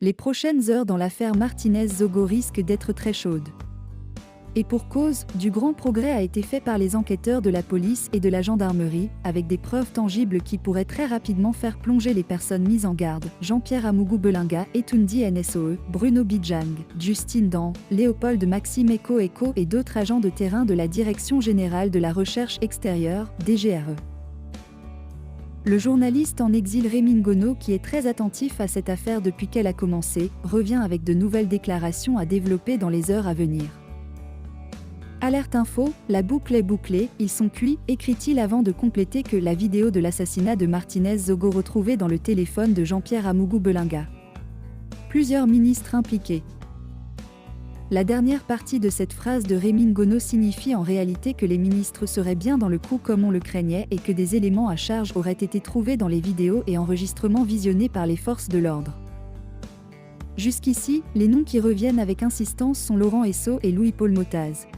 Les prochaines heures dans l'affaire Martinez-Zogo risquent d'être très chaudes. Et pour cause, du grand progrès a été fait par les enquêteurs de la police et de la gendarmerie, avec des preuves tangibles qui pourraient très rapidement faire plonger les personnes mises en garde, Jean-Pierre Amougou Belinga, Etundi NSOE, Bruno Bijang, Justine Dan, Léopold Maxime Eko et d'autres agents de terrain de la Direction générale de la recherche extérieure, DGRE. Le journaliste en exil Rémi Ngono, qui est très attentif à cette affaire depuis qu'elle a commencé, revient avec de nouvelles déclarations à développer dans les heures à venir. Alerte info, la boucle est bouclée, ils sont cuits, écrit-il avant de compléter que la vidéo de l'assassinat de Martinez-Zogo retrouvée dans le téléphone de Jean-Pierre Amougou Belinga. Plusieurs ministres impliqués. La dernière partie de cette phrase de Rémi Ngono signifie en réalité que les ministres seraient bien dans le coup comme on le craignait et que des éléments à charge auraient été trouvés dans les vidéos et enregistrements visionnés par les forces de l'ordre. Jusqu'ici, les noms qui reviennent avec insistance sont Laurent Esso et Louis-Paul Motaz.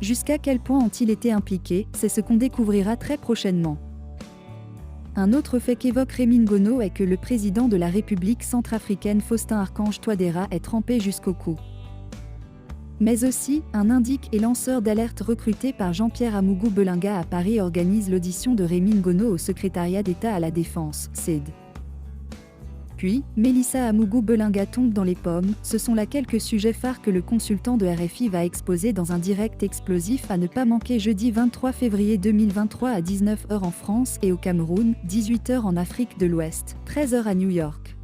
Jusqu'à quel point ont-ils été impliqués, c'est ce qu'on découvrira très prochainement. Un autre fait qu'évoque Rémi Ngono est que le président de la République centrafricaine Faustin Archange Touadéra est trempé jusqu'au cou. Mais aussi, un indique et lanceur d'alerte recruté par Jean-Pierre Amougou Belinga à Paris organise l'audition de Rémi Ngono au secrétariat d'État à la Défense, CED. Puis, Mélissa Amougou Belinga tombe dans les pommes, ce sont là quelques sujets phares que le consultant de RFI va exposer dans un direct explosif à ne pas manquer jeudi 23 février 2023 à 19h en France et au Cameroun, 18h en Afrique de l'Ouest, 13h à New York.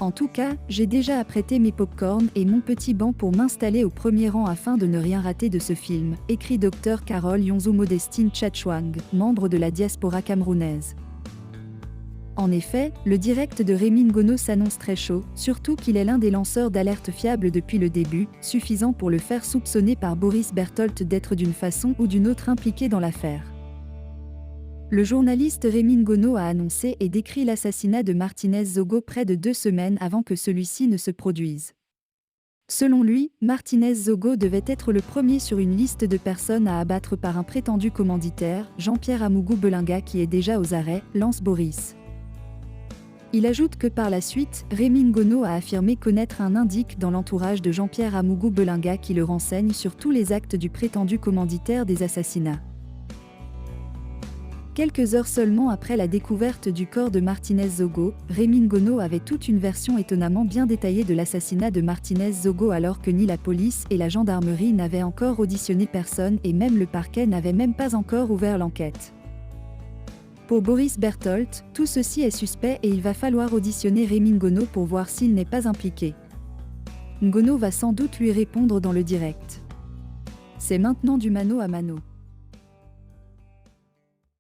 En tout cas, j'ai déjà apprêté mes pop-corns et mon petit banc pour m'installer au premier rang afin de ne rien rater de ce film, écrit Dr Carole Yonzo Modestine Tchatchouang, membre de la diaspora camerounaise. En effet, le direct de Rémi Ngono s'annonce très chaud, surtout qu'il est l'un des lanceurs d'alerte fiables depuis le début, suffisant pour le faire soupçonner par Boris Berthold d'être d'une façon ou d'une autre impliqué dans l'affaire. Le journaliste Rémi Ngono a annoncé et décrit l'assassinat de Martinez-Zogo près de 2 semaines avant que celui-ci ne se produise. Selon lui, Martinez-Zogo devait être le premier sur une liste de personnes à abattre par un prétendu commanditaire, Jean-Pierre Amougou Belinga qui est déjà aux arrêts, lance Boris. Il ajoute que par la suite, Rémi Ngono a affirmé connaître un indique dans l'entourage de Jean-Pierre Amougou Belinga qui le renseigne sur tous les actes du prétendu commanditaire des assassinats. Quelques heures seulement après la découverte du corps de Martinez-Zogo, Rémi Ngono avait toute une version étonnamment bien détaillée de l'assassinat de Martinez-Zogo alors que ni la police et la gendarmerie n'avaient encore auditionné personne et même le parquet n'avait même pas encore ouvert l'enquête. Pour Boris Berthold, tout ceci est suspect et il va falloir auditionner Rémi Ngono pour voir s'il n'est pas impliqué. Ngono va sans doute lui répondre dans le direct. C'est maintenant du mano à mano.